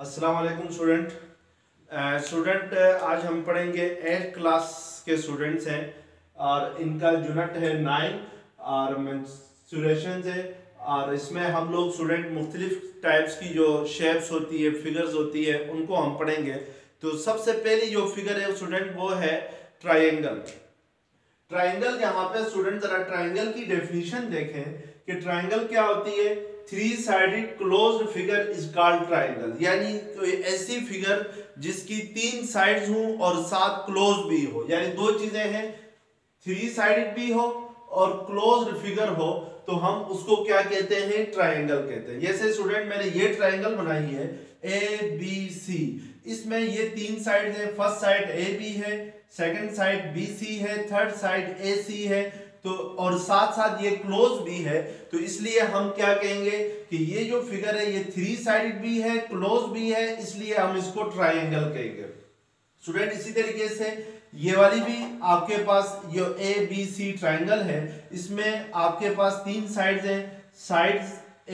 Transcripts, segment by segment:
अस्सलाम वालेकुम स्टूडेंट। आज हम पढ़ेंगे 8th क्लास के स्टूडेंट्स हैं और इनका यूनिट है 9 और मेंस्ट्रुएशन है। और इसमें हम लोग स्टूडेंट मुख्तलिफ टाइप्स की जो शेप्स होती है, फिगर्स होती है, उनको हम पढ़ेंगे। तो सबसे पहली जो फिगर है स्टूडेंट वो है ट्राइंगल। ट्राइंगल यहाँ पे स्टूडेंट जरा ट्राइंगल की डेफिनेशन देखें कि ट्राइंगल क्या होती है। 3 sided closed figure is called triangle, यानी कोई ऐसी फिगर जिसकी 3 साइड्स हो और साथ क्लोज भी हो, यानी दो चीजें हैं, 3 साइडेड भी हो और क्लोज्ड फिगर हो, तो हम उसको क्या कहते हैं, ट्राइंगल कहते हैं। जैसे स्टूडेंट मैंने ये ट्राइंगल बनाई है ABC, इसमें ये 3 साइड है, फर्स्ट साइड AB है, सेकंड साइड BC है, थर्ड साइड AC है, तो और साथ साथ ये क्लोज भी है, तो इसलिए हम क्या कहेंगे कि ये जो फिगर है ये 3 साइडेड भी है, क्लोज भी है, इसलिए हम इसको ट्राइंगल कहेंगे। स्टूडेंट इसी तरीके से ये वाली भी आपके पास जो ABC ट्राइंगल है, इसमें आपके पास 3 साइड्स हैं, साइड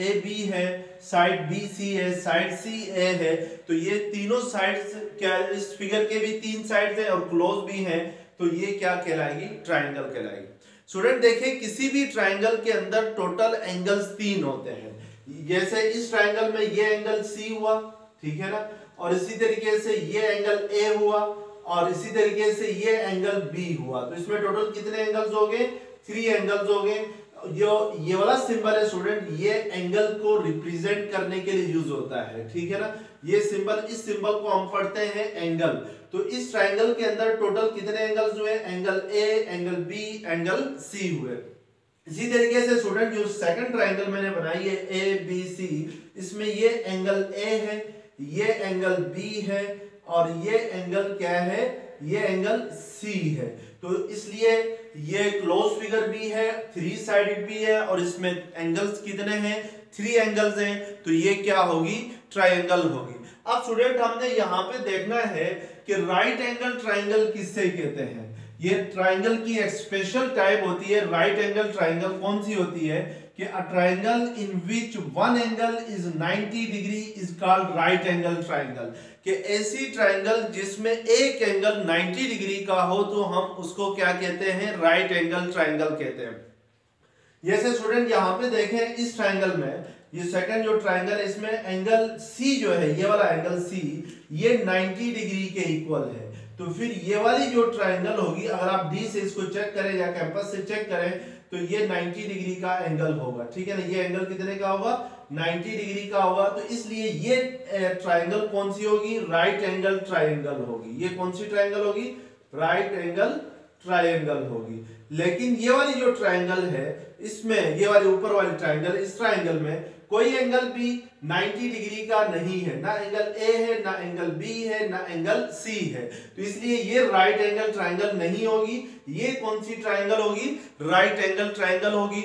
AB है, साइड BC है, साइड CA है, तो ये तीनों साइड्स क्या, इस फिगर के भी 3 साइड्स हैं और क्लोज भी हैं, तो ये क्या कहलाएगी, ट्राइंगल कहलाएगी। स्टूडेंट देखें किसी भी ट्राइंगल के अंदर टोटल एंगल्स 3 होते हैं। जैसे इस ट्राइंगल में ये एंगल C हुआ, ठीक है ना, और इसी तरीके से ये एंगल A हुआ और इसी तरीके से ये एंगल B हुआ, तो इसमें टोटल कितने एंगल्स हो गए, 3 एंगल्स हो गए। जो ये वाला सिंबल है स्टूडेंट, ये एंगल को रिप्रेजेंट करने के लिए यूज होता है, ठीक है ना। ये सिंबल, इस सिंबल को हम पढ़ते हैं एंगल। तो इस ट्राइंगल के अंदर टोटल कितने एंगल्स हुए, angle A, angle B, angle C हुए। इसी तरीके से स्टूडेंट जो सेकंड ट्राइंगल मैंने बनाई है ABC, इसमें ये एंगल A है, ये एंगल B है और ये एंगल क्या है, ये एंगल C है। तो इसलिए ये क्लोज फिगर भी है, 3 साइडेड भी है और इसमें एंगल्स कितने हैं, 3 एंगल्स हैं, तो ये क्या होगी, ट्राइंगल होगी। अब स्टूडेंट हमने यहाँ पे देखना है कि राइट एंगल ट्राइंगल किससे कहते हैं। ये ट्राइंगल की एक स्पेशल टाइप होती है। राइट एंगल ट्राइंगल कौन सी होती है कि a triangle in which one angle is 90 degree is called right angle triangle. कि ऐसी ट्राइंगल जिसमें एक एंगल 90 डिग्री का हो, तो हम उसको क्या कहते हैं, राइट एंगल ट्राइंगल कहते हैं। जैसे स्टूडेंट यहाँ पे देखें इस ट्राइंगल में, ये सेकंड जो ट्राइंगल है, इसमें एंगल C जो है, ये वाला एंगल C, ये 90 डिग्री के इक्वल है। तो फिर ये वाली जो ट्राइंगल होगी, अगर आप D से इसको चेक करें या कैंपस से चेक करें, तो ये 90 डिग्री का एंगल होगा, ठीक है ना। ये एंगल कितने का होगा, 90 डिग्री का होगा। तो इसलिए ये ट्राइंगल कौन सी होगी, राइट एंगल ट्राइंगल होगी। ये कौन सी ट्राइंगल होगी, राइट एंगल ट्राइंगल होगी। लेकिन ये वाली जो ट्राइंगल है, इसमें ये वाली ऊपर वाली ट्राइंगल, इस ट्राइंगल में कोई एंगल भी 90 डिग्री का नहीं है, ना एंगल A है, ना एंगल B है, ना एंगल C है, तो इसलिए ये राइट एंगल ट्राइंगल नहीं होगी। ये कौन सी ट्राइंगल होगी, राइट एंगल ट्राइंगल होगी।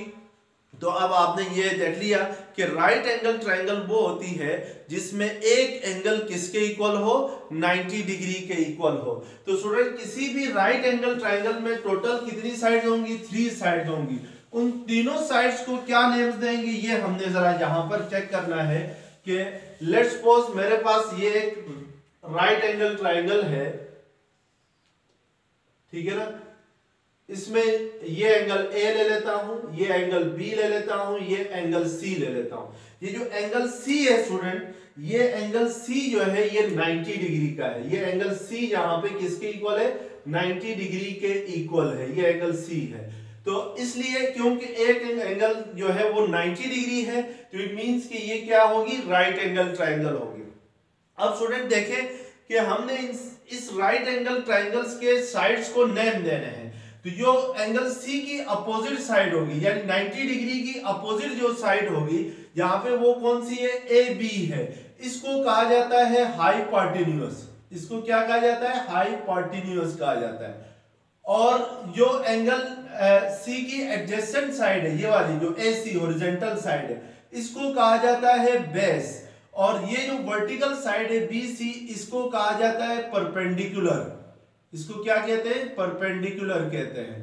तो अब आपने ये देख लिया कि राइट एंगल ट्राइंगल वो होती है जिसमें एक एंगल किसके इक्वल हो, 90 डिग्री के इक्वल हो। तो स्टूडेंट किसी भी राइट एंगल ट्राइंगल में टोटल कितनी साइड्स होंगी, 3 साइड्स होंगी। उन तीनों साइड्स को क्या नेम्स देंगे, ये हमने जरा यहां पर चेक करना है कि लेट्स सपोज मेरे पास ये एक राइट एंगल ट्राइंगल है, ठीक है ना। इसमें ये एंगल A ले लेता हूं, ये एंगल B ले लेता हूं, ये एंगल C ले लेता हूं। ये जो एंगल C है स्टूडेंट, ये एंगल C जो है ये 90 डिग्री का है। ये एंगल C यहां पे किसके इक्वल है, 90 डिग्री के इक्वल है, ये एंगल C है। तो इसलिए क्योंकि एक एंगल जो है वो 90 डिग्री है, तो इट मींस कि ये क्या होगी, राइट एंगल ट्राइंगल होगी। अब स्टूडेंट देखें कि हमने इस राइट एंगल ट्राइंगल्स के साइड्स को नेम देने हैं। तो जो एंगल C की अपोजिट साइड होगी, यानी 90 डिग्री की अपोजिट जो साइड होगी, यहाँ पे वो कौन सी है, AB है। इसको कहा जाता है हाइपोटेन्यूज। इसको क्या कहा जाता है, हाइपोटेन्यूज कहा जाता है। और जो एंगल C की एडजेसेंट साइड है, ये वाली जो AC हॉरिजॉन्टल साइड है, इसको कहा जाता है बेस। और ये जो वर्टिकल साइड है BC, इसको कहा जाता है परपेंडिकुलर। इसको क्या कहते हैं, परपेंडिकुलर कहते हैं।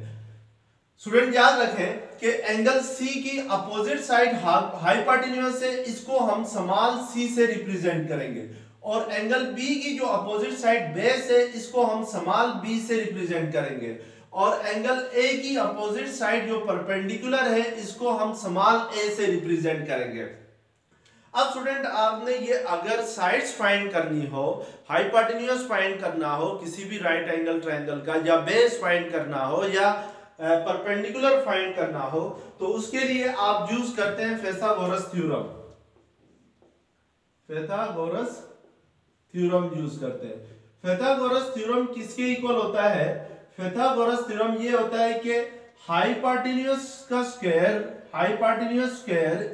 स्टूडेंट याद रखें कि एंगल C की अपोजिट साइड हाइपोटेन्यूज है, इसको हम स्मॉल c से रिप्रेजेंट करेंगे। और एंगल बी की जो अपोजिट साइड बेस है इसको हम स्मॉल बी से रिप्रेजेंट करेंगे, और एंगल ए की अपोजिट साइड जो परपेंडिकुलर है इसको हम स्मॉल ए से रिप्रेजेंट करेंगे। अब स्टूडेंट आपने ये अगर साइड्स फाइंड करनी हो, हाइपोटेन्यूज फाइंड करना हो किसी भी राइट एंगल ट्रायंगल का, या बेस फाइंड करना हो, या परपेंडिकुलर फाइंड करना हो, तो उसके लिए आप यूज करते हैं Pythagoras theorem. Pythagoras theorem use करते हैं। पाइथागोरस थ्योरम किसके इक्वल होता है? पाइथागोरस थ्योरम ये होता है कि हाइपोटेन्यूज का स्क्वायर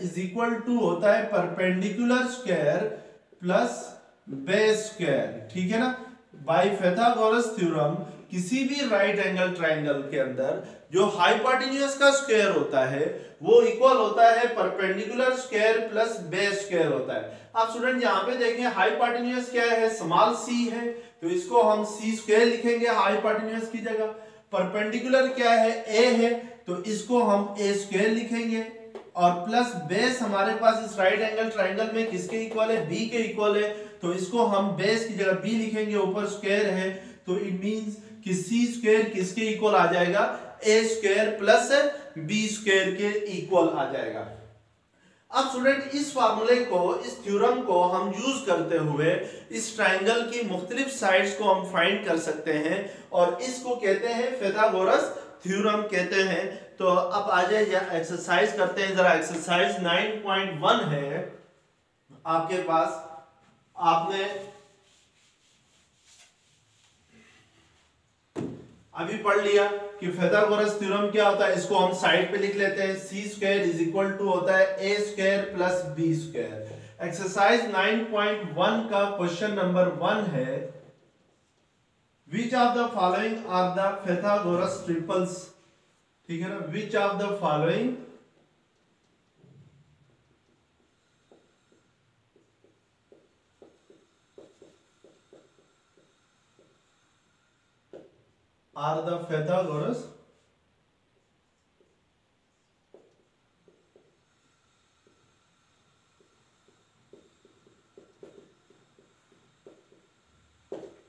इज इक्वल टू होता है perpendicular square plus base square, ठीक है ना। बाय पाइथागोरस थ्योरम किसी भी राइट एंगल ट्रायंगल के अंदर जो हाइपोटेन्यूज का स्क्वायर होता है वो इक्वल होता है perpendicular square plus base square होता है। आप स्टूडेंट यहाँ पे देखें हाइपोटेन्यूज क्या है, स्मॉल सी है, तो इसको हम सी स्क्वायर लिखेंगे हाइपोटेन्यूज की जगह। परपेंडिकुलर क्या है, ए है, तो इसको हम ए स्क्वायर लिखेंगे, और प्लस बेस हमारे पास इस राइट एंगल ट्रायंगल में किसके इक्वल है, बी के इक्वल है, तो इसको हम बेस की जगह बी लिखेंगे, ऊपर स्क्वायर है, तो इट मींस कि सी स्क्वायर किसके इक्वल आ जाएगा, ए स्क्वायर प्लस बी स्क्वायर के इक्वल आ जाएगा। अब स्टूडेंट इस फार्मूले को, इस थ्योरम को हम यूज करते हुए इस ट्रायंगल की मुख्तलिफ साइड्स को हम फाइंड कर सकते हैं, और इसको कहते हैं पाइथागोरस थ्योरम कहते हैं। तो अब आ जाए एक्सरसाइज करते हैं जरा। एक्सरसाइज 9.1 है आपके पास। आपने अभी पढ़ लिया कि पाइथागोरस थ्योरम क्या होता है, इसको हम साइड पे लिख लेते हैं। C square is equal to होता है A square plus B square. Exercise 9.1 का क्वेश्चन नंबर 1 है, which of the following are the Pythagoras triples, ठीक है ना। Which of the following are the Pythagoras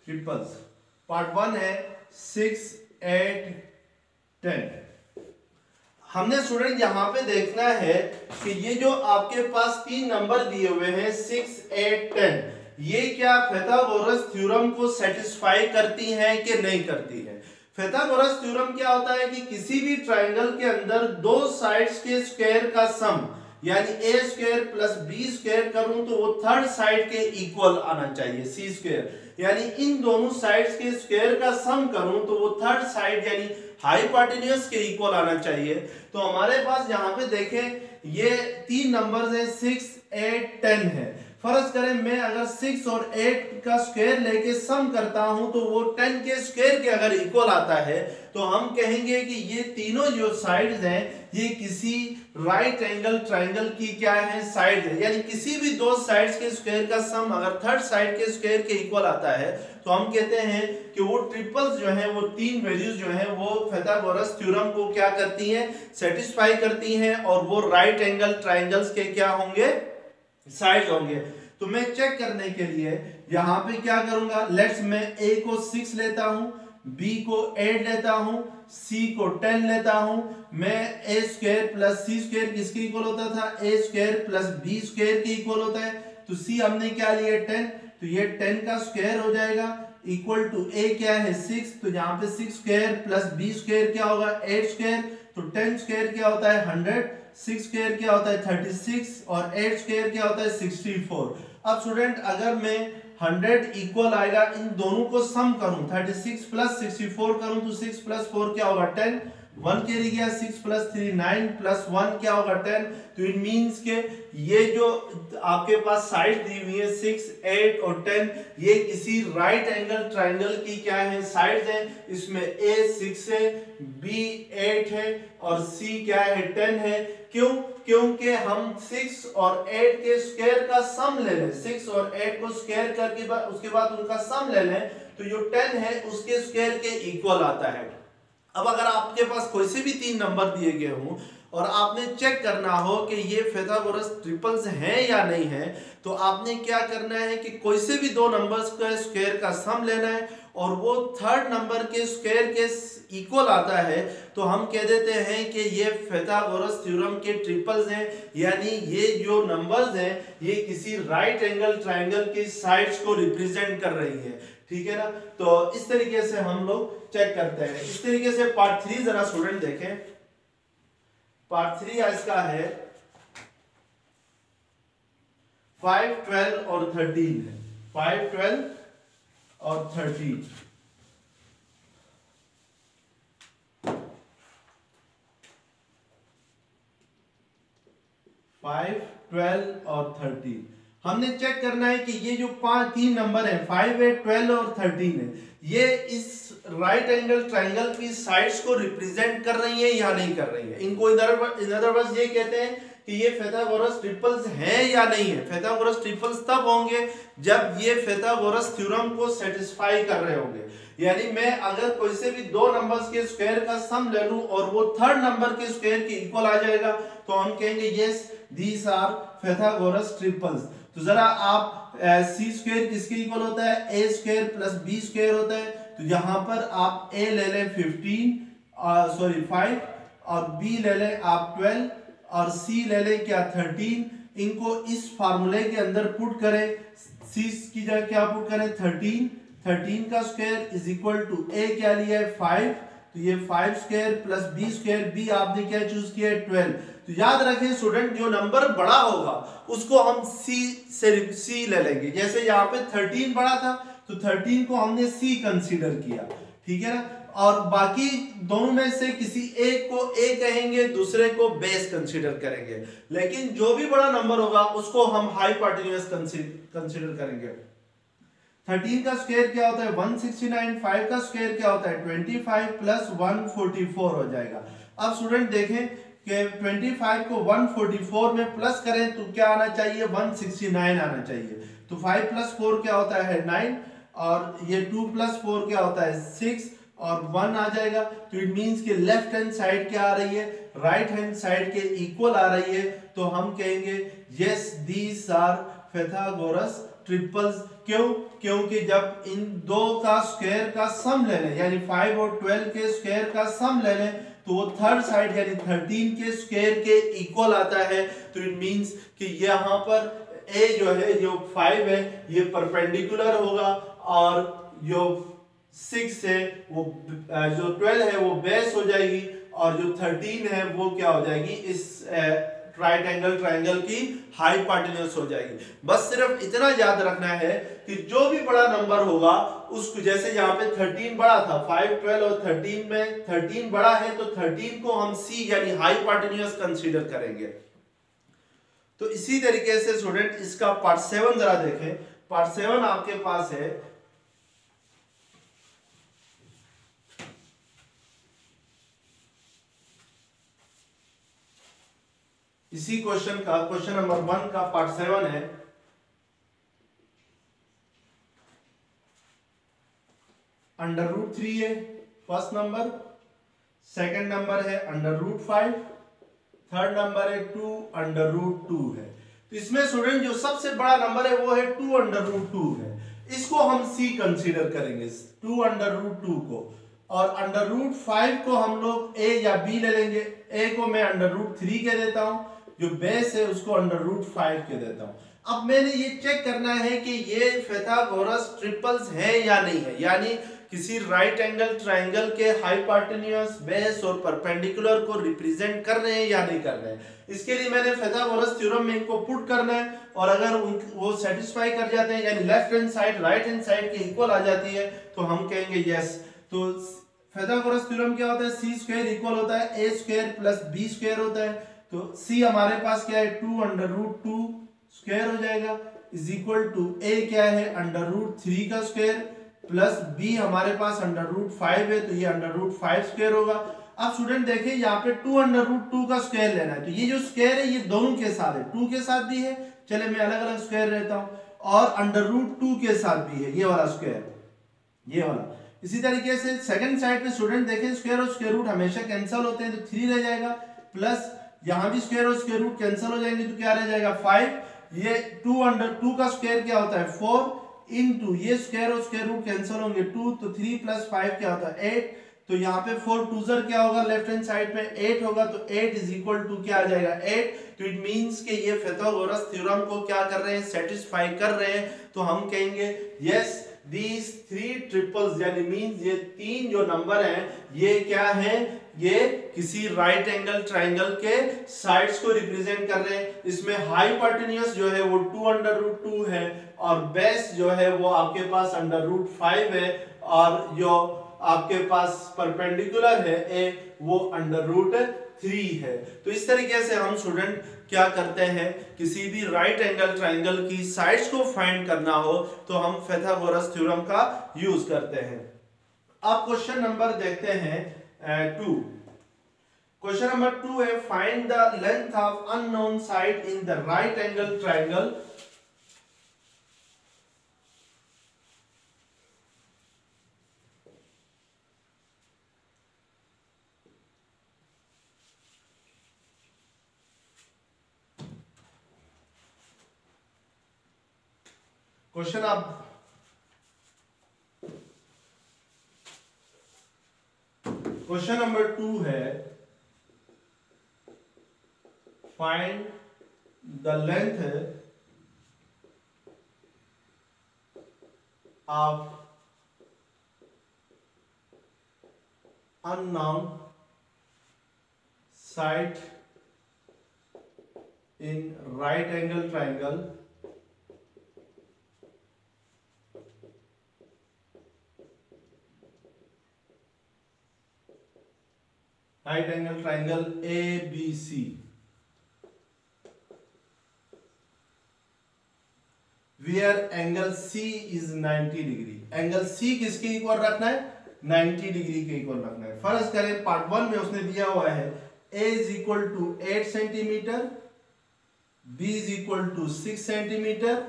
triples. Part 1 है 6, 8, 10। हमने स्टूडेंट यहां पे देखना है कि ये जो आपके पास 3 नंबर दिए हुए हैं 6, 8, 10, ये क्या पाइथागोरस थ्योरम को सेटिस्फाई करती हैं कि नहीं करती है। पाइथागोरस थ्योरम क्या होता है कि किसी भी ट्रायंगल के अंदर दो साइड्स के स्क्वायर का सम, यानी ए स्क्वायर प्लस बी स्क्वायर करूं तो वो थर्ड साइड के इक्वल आना चाहिए, सी स्क्वायर। यानी इन दोनों साइड्स के स्क्वायर का सम करूं तो वो थर्ड साइड यानी हाइपोटेन्यूज के इक्वल आना चाहिए। तो हमारे पास यहाँ पे देखें ये 3 नंबर्स हैं 6, 8, 10 है। फर्ज करें मैं अगर 6 और 8 का स्क्वायर लेके सम करता हूं तो वो 10 के स्क्वायर के अगर इक्वल आता है तो हम कहेंगे कि ये तीनों जो साइड्स हैं ये किसी राइट एंगल ट्रायंगल की क्या है, साइड है। यानी किसी भी दो साइड्स के स्क्वायर का सम अगर थर्ड साइड के स्क्वायर के इक्वल आता है तो हम कहते हैं कि वो ट्रिपल्स जो है, वो 3 वैल्यूज जो है वो पाइथागोरस थ्योरम को क्या करती हैं, सेटिस्फाई करती हैं, और वो राइट एंगल ट्रायंगल्स के क्या होंगे, साइड होंगे। तो मैं चेक करने के लिए यहां पे क्या करूंगा, लेट्स मैं ए को 6 लेता हूं, बी को 8 लेता हूं, सी को 10 लेता हूं। मैं ए स्क्वायर प्लस सी स्क्वायर किसके इक्वल होता था, ए स्क्वायर प्लस बी स्क्वायर के इक्वल होता है। तो सी हमने क्या लिया 10, तो ये 10 का स्क्वायर हो जाएगा इक्वल टू ए क्या है 6, तो यहाँ पे 6 स्क्वायर प्लस बी स्क्वायर क्या होगा 8 स्क्वायर, तो 10 स्क्वायर क्या होता है 100, 6 स्क्वायर क्या होता है 36 और 8 स्क्वायर क्या होता है 64। अब स्टूडेंट अगर मैं 100 इक्वल आएगा इन दोनों को सम करूं 36 प्लस 64 करूं तो 6 प्लस 4 क्या होगा 10, 1 कैरी गया, 6 प्लस 3 9 प्लस 1 क्या होगा 10। तो इट मींस के ये जो आपके पास साइड दी हुई है 6, 8 और 10 ये किसी राइट एंगल ट्रायंगल की क्या है, साइड्स हैं। इसमें A 6 है, B 8 है और C क्या है 10 है। क्यों? क्योंकि हम 6 और 8 के स्क्वायर का सम ले लें, 6 और 8 को स्क्वायर करके उसके बाद उनका सम ले लें तो जो 10 है उसके स्क्वायर के इक्वल आता है। अब अगर आपके पास कोई से भी 3 नंबर दिए गए हों और आपने चेक करना हो कि ये पाइथागोरस ट्रिपल्स हैं या नहीं है, तो आपने क्या करना है कि कोई से भी 2 नंबर्स का स्क्वायर का सम लेना है और वो थर्ड नंबर के स्क्वायर के इक्वल आता है तो हम कह देते हैं कि ये पाइथागोरस थ्योरम के ट्रिपल्स हैं, यानी ये जो नंबर्स हैं ये किसी राइट एंगल ट्रायंगल की साइड्स को रिप्रेजेंट कर रही है। ठीक है ना, तो इस तरीके से हम लोग चेक करते हैं। इस तरीके से पार्ट 3 जरा स्टूडेंट देखें। पार्ट 3 इसका है 5, 12 और 13 है। 5, 12 और 13। 5, 12 और 13 हमने चेक करना है कि ये जो 3 नंबर है 5, 8, 12 और 13 है, ये इस राइट एंगल ट्रायंगल की साइड्स को रिप्रेजेंट कर रही है या नहीं कर रही है। इनको इन अदर वर्ड्स ये कहते हैं कि ये पाइथागोरस ट्रिपल्स हैं या नहीं है। पाइथागोरस ट्रिपल्स तब होंगे जब ये पाइथागोरस थ्योरम को सेटिस्फाई कर रहे होंगे। यानी मैं अगर कोई से भी 2 नंबर्स के स्क्वायर का सम ले लूं और वो थर्ड नंबर के स्क्वायर के इक्वल आ जाएगा तो हम कहेंगे yes these are Pythagoras triples. तो जरा आप सी स्क्वायर किसके इक्वल होता है, A square plus B square होता है। तो यहां पर आप ए ले लें 5 और बी ले लें आप 12 और सी ले लें क्या 13। इनको इस फार्मूले के अंदर पुट करें, सी की जगह क्या पुट करें 13 का square is equal to A क्या लिया है 5, तो ये 5 square plus B square, B आपने क्या चूज किया है 12। तो याद रखें स्टूडेंट जो नंबर बड़ा होगा उसको हम सी ले लेंगे। जैसे यहाँ पे 13 बड़ा था तो 13 को हमने सी कंसीडर किया, ठीक है ना। और बाकी दोनों में से किसी एक को ए कहेंगे, दूसरे को बेस कंसीडर करेंगे, लेकिन जो भी बड़ा नंबर होगा उसको हम हाइपोटेन्यूज कंसीडर करेंगे। 13 का स्क्वायर क्या होता है 169, 5 का स्क्वायर क्या होता है 25 प्लस 144 हो जाएगा। अब स्टूडेंट देखें कि 25 को 144 में प्लस करें तो क्या आना चाहिए 169 आना चाहिए। तो 5 प्लस 4 क्या होता है 9 और ये 2 प्लस 4 क्या होता है 6 और 1 आ जाएगा। तो इट मींस कि लेफ्ट हैंड साइड क्या आ रही है राइट हैंड साइड के इक्वल आ रही है। तो हम कहेंगे yes these are Pythagoras triples. क्यों? क्योंकि जब इन दो का स्क्वायर का सम ले लें यानी 5 और 12 के स्क्वायर का सम ले लें तो वो थर्ड साइड यानी 13 के स्क्वायर के इक्वल आता है। तो इट मींस कि यहाँ पर ए जो है जो 5 है ये परपेंडिकुलर होगा और जो 6 है वो जो 12 है वो बेस हो जाएगी और जो 13 है वो क्या हो जाएगी इस राइट एंगल ट्रायंगल की हाइपोटेन्यूज हो जाएगी। बस सिर्फ इतना याद रखना है कि जो भी बड़ा नंबर होगा उसको, जैसे यहाँ पे 13 बड़ा था 5, 12 और 13 में 13 बड़ा है तो 13 को हम सी यानी हाइपोटेन्यूज कंसीडर करेंगे। तो इसी तरीके से स्टूडेंट इसका पार्ट 7 जरा देखें। पार्ट 7 आपके पास है इसी क्वेश्चन का क्वेश्चन नंबर 1 का पार्ट 7 है √3 है फर्स्ट नंबर, सेकंड नंबर है √5, थर्ड नंबर है 2 √2 है। तो इसमें स्टूडेंट जो सबसे बड़ा नंबर है वो है 2 √2 है। इसको हम सी कंसीडर करेंगे 2 √2 को और √5 को हम लोग ए या बी ले लेंगे। ए को मैं √3 कह देता हूं, जो बेस है उसको √5 कह देता हूं। अब मैंने ये चेक करना है कि ये पाइथागोरस ट्रिपल्स है या नहीं है, यानी किसी राइट एंगल ट्रायंगल के हाइपोटेन्यूज बेस और परपेंडिकुलर को रिप्रेजेंट कर रहे हैं या नहीं कर रहे हैं। इसके लिए मैंने पाइथागोरस थ्योरम में इनको पुट करना है और अगर वो सेटिस्फाई कर जाते हैं यानी left hand side right hand side के इक्वल आ जाती है तो हम कहेंगे यस। तो पाइथागोरस थ्योरम क्या होता है सी स्क्वायर इक्वल होता है A square plus B square होता है। तो सी हमारे पास क्या है 2 √2 स्क्वायर हो जाएगा इज इक्वल टू ए क्या है √3 का स्क्वायर प्लस बी हमारे पास √5 है तो ये √5 स्क्वायर होगा। अब स्टूडेंट देखिए यहाँ पे 2 √2 का स्क्वायर लेना है तो ये जो स्क्वायर है ये दोनों के साथ है, 2 के साथ भी है, चले मैं अलग अलग स्क्वायर लेता हूं, और √2 के साथ भी है ये वाला स्क्वायर ये वाला। इसी तरीके से सेकंड साइड पे स्टूडेंट देखें स्क्वायर और स्क्वायर रूट हमेशा कैंसिल होते हैं, तो 3 रह जाएगा, प्लस यहां भी स्क्वायर और स्क्वायर रूट कैंसिल हो जाएंगे, तो क्या रह जाएगा 5। ये 2 का स्क्वायर क्या होता है 4 इनटू ये स्क्वायर और स्क्वायर रूट कैंसिल होंगे 2, तो 3 + 5 क्या होता है 8। तो यहाँ पे 4 2 क्या होगा, लेफ्ट हैंड साइड पे 8 होगा, तो 8 = क्या आ जाएगा 8। तो इट मींस कि ये पाइथागोरस थ्योरम को क्या कर रहे हैं, सेटिस्फाई कर रहे हैं। तो हम कहेंगे यस दीज 3 ट्रिपल्स, यानी मींस ये 3 जो नंबर हैं ये क्या है, ये किसी राइट एंगल ट्राइंगल के साइड्स को रिप्रेजेंट कर रहे हैं। इसमें हाइपोटेन्यूज जो है वो 2√2 है, और बेस जो है वो आपके पास √5 है, और जो आपके पास परपेंडिकुलर है ए वो √3 है। तो इस तरीके से हम स्टूडेंट क्या करते हैं, किसी भी राइट एंगल ट्राइंगल की साइड्स को फाइंड करना हो तो हम पाइथागोरस थ्योरम का यूज करते हैं। अब क्वेश्चन नंबर देखते हैं 2। क्वेश्चन नंबर 2 है find the length of unknown side in the right angle triangle. Question number 2 है find the length of unknown side in right angle triangle right angle triangle ABC, where angle C is 90 degree. Angle C किसके equal रखना है, 90 degree के equal रखना है। फर्ज करें part 1 में उसने दिया हुआ है A = 8 सेंटीमीटर, B = 6 सेंटीमीटर,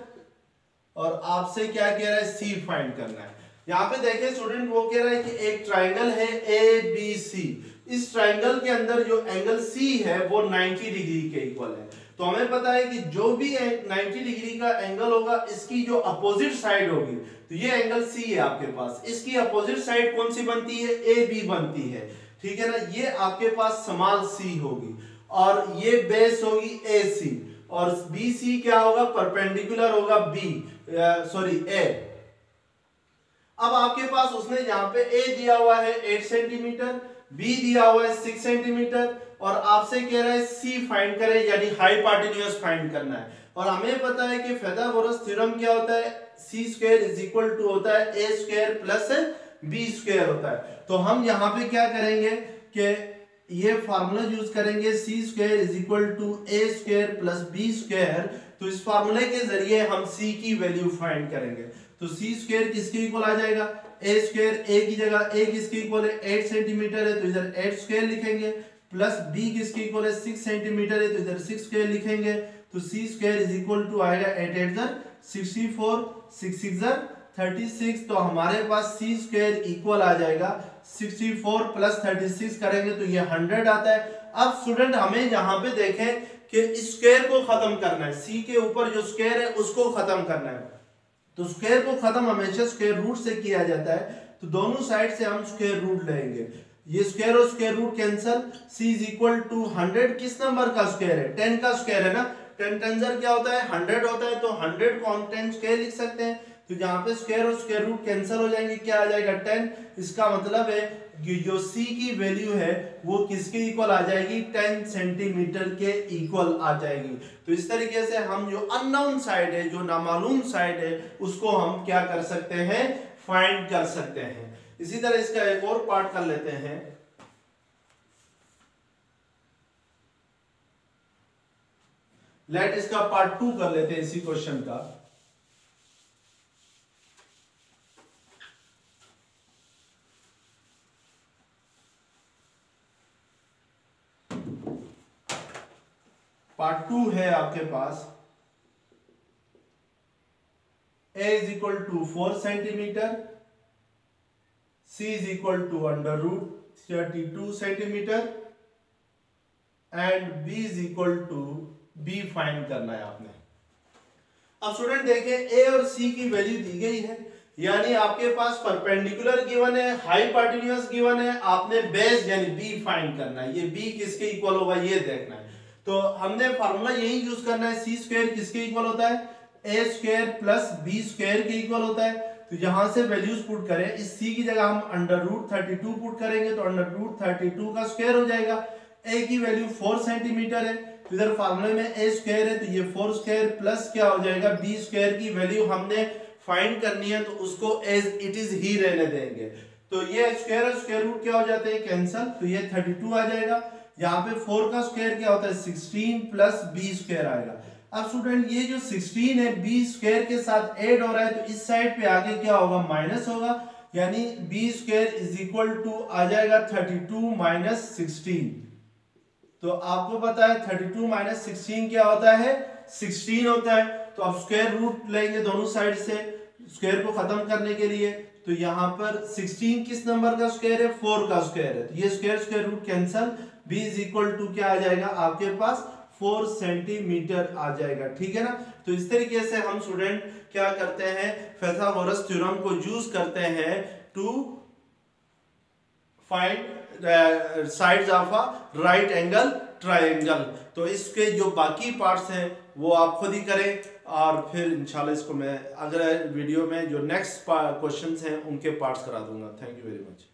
और आपसे क्या कह रहा है C फाइंड करना है। यहाँ पे देखें स्टूडेंट वो कह रहा है कि एक ट्राइंगल है ABC, इस ट्राइंगल के अंदर जो एंगल C है वो 90 डिग्री के इक्वल है। तो हमें पता है कि जो भी 90 डिग्री का एंगल होगा इसकी जो अपोजिट साइड होगी, तो ये एंगल C है आपके पास, इसकी अपोजिट साइड कौन सी बनती है, AB बनती है, ठीक है ना। ये आपके पास स्मॉल c होगी, और ये बेस होगी AC, और BC क्या होगा, परपेंडिकुलर होगा A। अब आपके पास उसने यहाँ पे A दिया हुआ है 8 सेंटीमीटर, B दिया हुआ है 6 सेंटीमीटर, और आपसे कह रहा है C फाइंड करें, यानी हाइपोटेन्यूज फाइंड करना है। और हमें पता है कि पाइथागोरस थ्योरम क्या होता है, c² होता है A² + B² होता है। तो हम यहाँ पे क्या करेंगे कि ये फार्मूला यूज करेंगे c² = A² + B²। तो इस फार्मूले के जरिए हम C की वैल्यू फाइंड करेंगे। तो c² किसके इक्वल आ जाएगा, A², A की जगह A किसके इक्वल है 8 सेंटीमीटर है, तो इधर 8² लिखेंगे, प्लस B किसके इक्वल है 6 सेंटीमीटर है, तो इधर 6² लिखेंगे। तो c² आएगा 8 × 64, 6 × 36। तो हमारे पास c² इक्वल आ जाएगा 64 + 36 करेंगे तो ये 100 आता है। अब स्टूडेंट हमें यहाँ पे देखें कि स्क्वायर को खत्म करना है, c के ऊपर जो स्क्वायर है उसको खत्म करना है। तो स्क्वायर को खत्म हमेशा स्क्वायर रूट से किया जाता है, तो दोनों साइड से हम स्क्वायर रूट लेंगे। ये स्क्वायर और स्क्वायर रूट कैंसिल, c = 100 किस नंबर का स्क्वायर है, 10 का स्क्वायर है ना। 10 × क्या होता है 100 होता है, तो 100 को हम 10² लिख सकते हैं। तो यहाँ पे स्क्वायर और स्क्वायर रूट कैंसिल हो जाएंगे, क्या आ जाएगा 10। इसका मतलब है कि जो c की वैल्यू है वो किसके इक्वल आ जाएगी, 10 सेंटीमीटर के इक्वल आ जाएगी। तो इस तरीके से हम जो अननोन साइड है, जो नामालूम साइड है, उसको हम क्या कर सकते हैं, फाइंड कर सकते हैं। इसी तरह इसका एक और पार्ट कर लेते हैं। लेट इसका पार्ट 2 कर लेते हैं इसी क्वेश्चन का। पार्ट 2 है आपके पास A = 4 centimetre, C is equal to √32 centimetre and B is equal to B find करना है आपने। अब स्टूडेंट देखें A और C की वैल्यू दी गई है, यानी आपके पास परपेंडिकुलर गिवन है, हाइपोटेन्यूज गिवन है, आपने बेस यानी B फाइंड करना है। ये B किसके इक्वल होगा ये देखना है। तो हमने फार्मूला यही यूज करना है, C स्क्वायर किसके इक्वल होता है, A square plus B square के इक्वल होता है। तो यहां से वैल्यूज पुट करें, इस C की जगह हम √32 पुट करेंगे तो √32 का स्क्वायर हो जाएगा। A की वैल्यू 4 सेंटीमीटर है, तो इधर फार्मूले में A स्क्वायर है तो ये 4 स्क्वायर प्लस क्या हो जाएगा, B स्क्वायर की वैल्यू हमने फाइंड करनी है तो उसको एज इट इज ही रहने देंगे। तो ये स्क्वायर और स्क्वायर रूट क्या हो जाते हैं, कैंसल, तो ये 32 आ जाएगा। यहाँ पे 4 का स्क्वायर क्या होता है, 16 प्लस B स्क्वायर आएगा। अब स्टूडेंट ये जो 16 है B स्क्वायर के साथ ऐड हो रहा है तो इस साइड पे आगे क्या होगा, माइनस होगा, यानी B square is equal to आ जाएगा 32 माइनस 16। तो आपको पता है 32 माइनस 16 क्या होता है, 16 होता है। तो आप स्क्वायर रूट लेंगे दोनों साइड से स्क्वायर को खत्म करने के लिए, तो यहाँ पर 16 किस नंबर का स्क्वायर है, 4 का स्क्वायर है, तो ये square square root cancel, B is equal to क्या आ जाएगा आपके पास 4 सेंटीमीटर आ जाएगा। ठीक है ना। तो इस तरीके से हम स्टूडेंट क्या करते हैं, पाइथागोरस थ्योरम को यूज करते हैं to find sides of a right angle triangle. तो इसके जो बाकी पार्ट्स हैं वो आप खुद ही करें, और फिर इंशाल्लाह इसको मैं अगले वीडियो में जो नेक्स्ट क्वेश्चंस हैं उनके पार्ट्स करा दूंगा। Thank you very much.